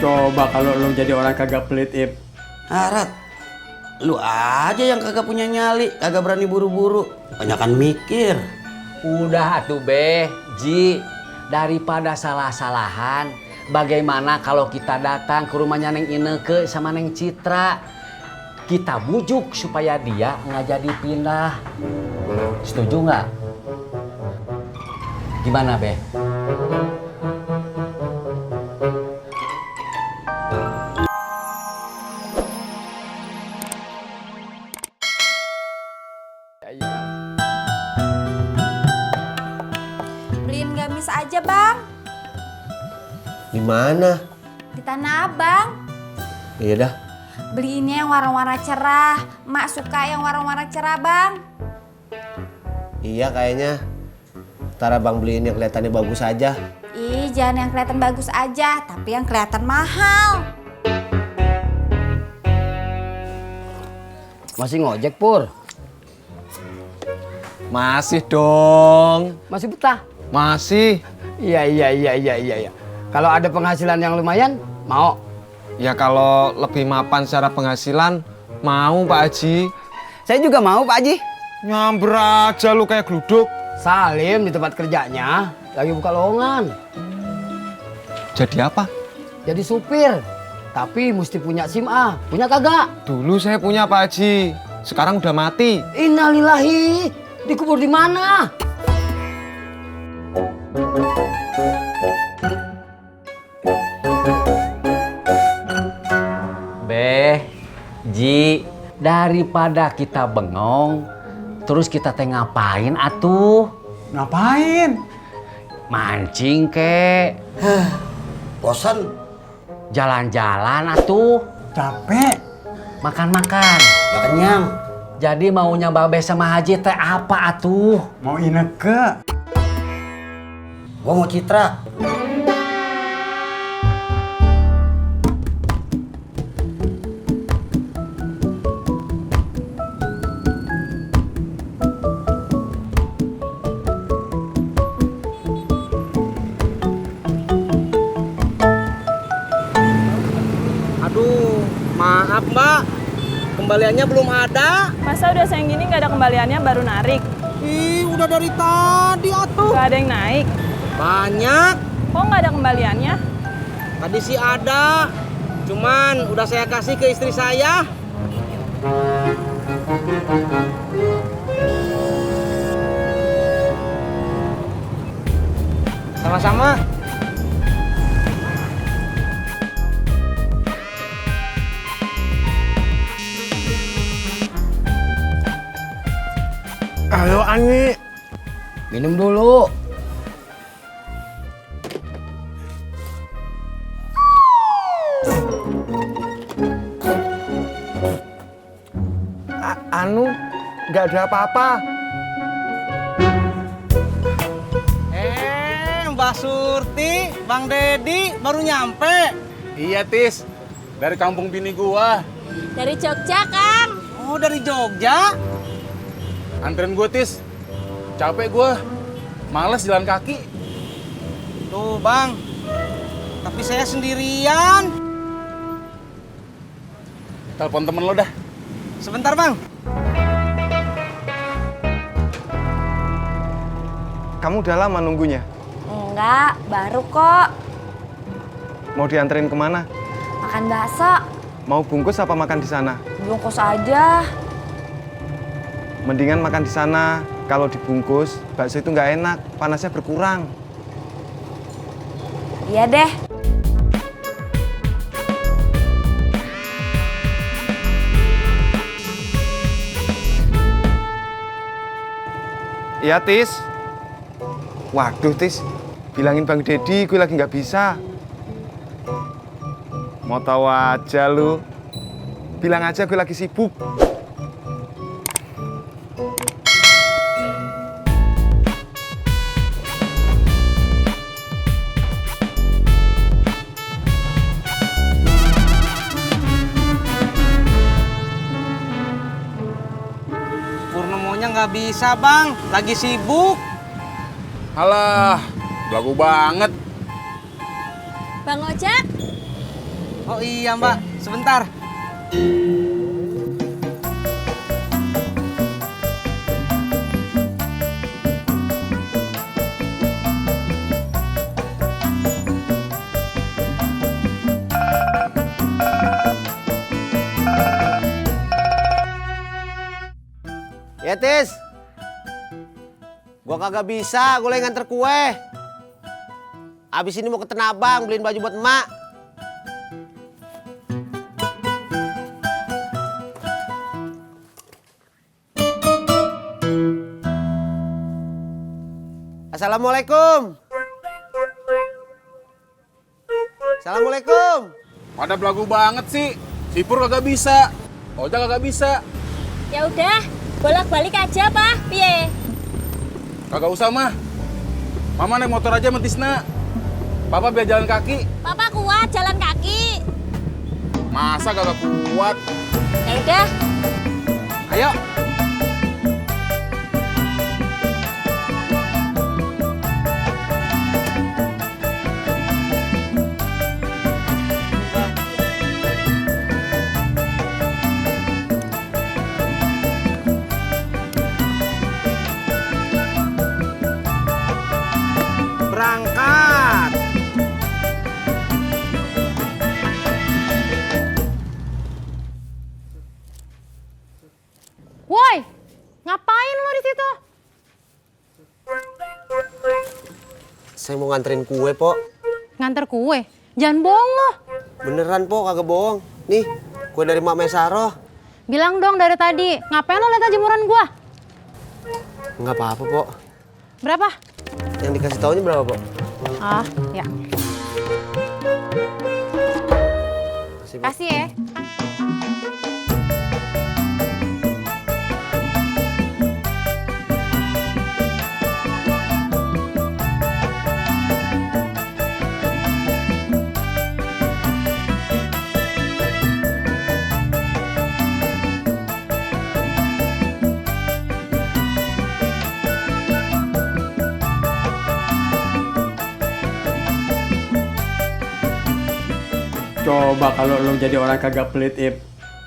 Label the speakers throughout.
Speaker 1: Coba kalau lu jadi orang kagak pelit, Ip.
Speaker 2: Harat, lu aja yang kagak punya nyali, kagak berani buru-buru. Banyakan mikir.
Speaker 3: Udah atuh Be, Ji. Daripada salah-salahan, bagaimana kalau kita datang ke rumahnya Neng Ineke sama Neng Citra? Kita bujuk supaya dia nggak jadi pindah. Setuju nggak? Gimana Be?
Speaker 4: Beliin gamis aja, Bang.
Speaker 2: Di mana?
Speaker 4: Di Tanah Abang.
Speaker 2: Iya dah.
Speaker 4: Beliinnya yang warna-warna cerah. Mak suka yang warna-warna cerah, Bang.
Speaker 2: Iya kayaknya. Ntar abang beliin yang kelihatannya bagus aja.
Speaker 4: Ih, jangan yang kelihatan bagus aja, tapi yang kelihatan mahal.
Speaker 3: Masih ngojek Pur?
Speaker 5: Masih dong.
Speaker 3: Masih betah?
Speaker 5: Masih.
Speaker 3: Iya. Kalau ada penghasilan yang lumayan, mau?
Speaker 5: Ya kalau lebih mapan secara penghasilan, mau Pak Haji.
Speaker 3: Saya juga mau Pak Haji.
Speaker 5: Nyamber aja lu kayak gluduk.
Speaker 3: Salim di tempat kerjanya lagi buka lowongan.
Speaker 5: Jadi apa?
Speaker 3: Jadi supir. Tapi mesti punya SIM A. Punya kagak?
Speaker 5: Dulu saya punya Pak Haji. Sekarang udah mati.
Speaker 3: Innalillahi. Dikubur di mana? Beh, Ji, daripada kita bengong, terus kita teh ngapain atuh?
Speaker 1: Ngapain?
Speaker 3: Mancing kek,
Speaker 2: Bosan?
Speaker 3: jalan-jalan atuh,
Speaker 1: Capek.
Speaker 3: makan-makan.
Speaker 2: Gak kenyang.
Speaker 3: Jadi maunya Babe sama Haji teh apa atuh?
Speaker 1: Mau Ineke.
Speaker 2: Gua mau Citra.
Speaker 6: Aduh, maaf Mbak, kembaliannya belum ada.
Speaker 7: Masa udah sayang gini nggak ada kembaliannya baru narik?
Speaker 6: Ih, udah dari tadi atuh.
Speaker 7: Nggak ada yang naik?
Speaker 6: Banyak,
Speaker 7: Kok nggak ada kembaliannya?
Speaker 6: tadi sih ada. Cuman udah saya kasih ke istri saya. Sama-sama.
Speaker 5: Ayo Ani.
Speaker 3: Minum dulu.
Speaker 5: Anu, nggak ada apa-apa.
Speaker 6: Mbak Surti, Bang Dedi baru nyampe.
Speaker 8: Iya Tis, dari kampung bini gua.
Speaker 4: Dari Jogja, Kang.
Speaker 6: Oh, dari Jogja.
Speaker 8: Anterin gua Tis, capek gua, males jalan kaki.
Speaker 6: Tuh Bang, tapi saya sendirian.
Speaker 8: Telepon temen lo dah.
Speaker 6: Sebentar Bang.
Speaker 5: Kamu udah lama nunggunya?
Speaker 4: Enggak, baru kok.
Speaker 5: Mau dianterin kemana?
Speaker 4: Makan bakso.
Speaker 5: Mau bungkus apa makan di sana?
Speaker 4: Bungkus aja.
Speaker 5: Mendingan makan di sana. Kalau dibungkus, bakso itu nggak enak, panasnya berkurang.
Speaker 4: Iya deh.
Speaker 5: Iya Tis. Waduh Tis, bilangin Bang Dedi gue lagi nggak bisa. Mau tahu aja lu. Bilang aja gue lagi sibuk.
Speaker 6: Purnomonya nggak bisa Bang, lagi sibuk.
Speaker 8: Alah, belagu banget.
Speaker 4: Bang Ojek,
Speaker 6: Oh iya mbak, sebentar.
Speaker 9: Ya Tis, gua kagak bisa, gua lagi nganter kue. Abis ini mau ke Tanah Abang beliin baju buat emak. Assalamualaikum. Assalamualaikum.
Speaker 8: Pada belagu banget sih. Sipur kagak bisa. Ojak kagak bisa.
Speaker 4: Ya udah, bolak-balik aja, Pak. Piye?
Speaker 8: Kagak usah mah. Mama naik motor aja sama Tisna. Papa biar jalan kaki.
Speaker 4: Papa kuat jalan kaki.
Speaker 8: Masa kagak kuat?
Speaker 4: Ya udah.
Speaker 8: Ayo.
Speaker 9: Berangkat.
Speaker 10: Woi, ngapain lo di situ?
Speaker 9: Saya mau nganterin kue, Pok.
Speaker 10: Nganter kue? Jangan bohong lo.
Speaker 9: Beneran, Pok, kagak bohong. Nih, kue dari Mak Mesaroh.
Speaker 10: Bilang dong dari tadi, ngapain lo liat jemuran gua?
Speaker 9: Nggak apa-apa, Pok.
Speaker 10: Berapa?
Speaker 9: Yang dikasih taunya berapa, Pok?
Speaker 10: Ah, ya. Kasih ya.
Speaker 1: Coba kalau lo jadi orang kagak pelit, Ip.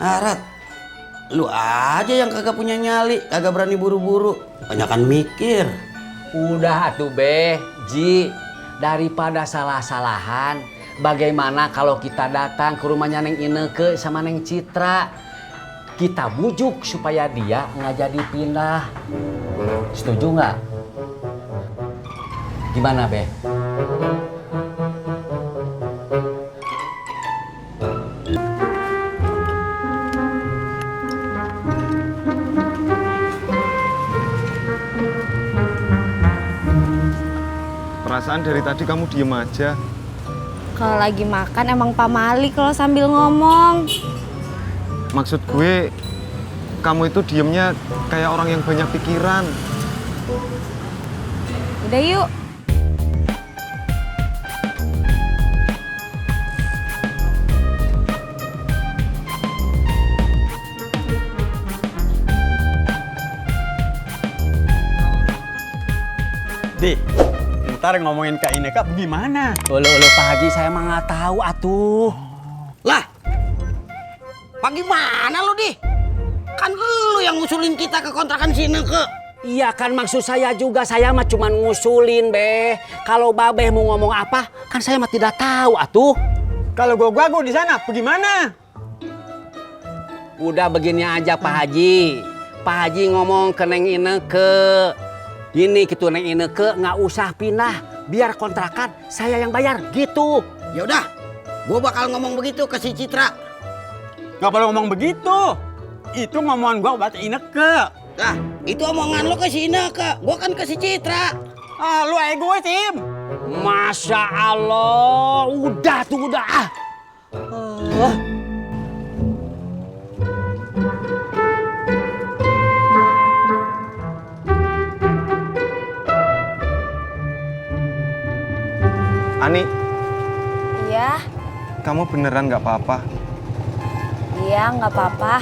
Speaker 2: Harat, lu aja yang kagak punya nyali, kagak berani buru-buru. Banyakan mikir.
Speaker 3: Udah atuh Be, Ji, daripada salah-salahan, bagaimana kalau kita datang ke rumahnya Neng Ineke sama Neng Citra? Kita bujuk supaya dia nggak jadi pindah. Setuju nggak? Gimana Be?
Speaker 5: Perasaan dari tadi kamu diem aja.
Speaker 4: Kalau lagi makan emang pamali kalau sambil ngomong.
Speaker 5: Maksud gue, kamu itu diemnya kayak orang yang banyak pikiran.
Speaker 4: Udah yuk.
Speaker 1: Di, ntar ngomongin Kak Ineka gimana?
Speaker 3: Ulu Pak Haji, saya mah nggak tahu atuh.
Speaker 2: Lah, bagaimana lu, Di? Kan lu yang ngusulin kita ke kontrakan si Ineke.
Speaker 3: Iya kan maksud saya juga, saya mah cuman ngusulin Be. Kalau Babeh mau ngomong apa, kan saya mah tidak tahu atuh.
Speaker 1: Kalau gua di sana, bagaimana?
Speaker 3: Udah begini aja Pak Haji. Pak Haji ngomong ke Neng Ineke. Ini gitu Neng Ineke nggak usah pindah, biar kontrakan saya yang bayar gitu.
Speaker 2: Ya udah, gua bakal ngomong begitu ke si Citra.
Speaker 1: Nggak perlu ngomong begitu. Itu ngomongan gua buat Ineke.
Speaker 2: Lah, itu omongan lu ke si Ineke, gua kan ke si Citra.
Speaker 1: Ah, lu egois, Im.
Speaker 3: Masya Allah, udah tuh udah.
Speaker 5: Ani,
Speaker 4: Iya,
Speaker 5: kamu beneran nggak apa-apa?
Speaker 4: iya nggak apa-apa.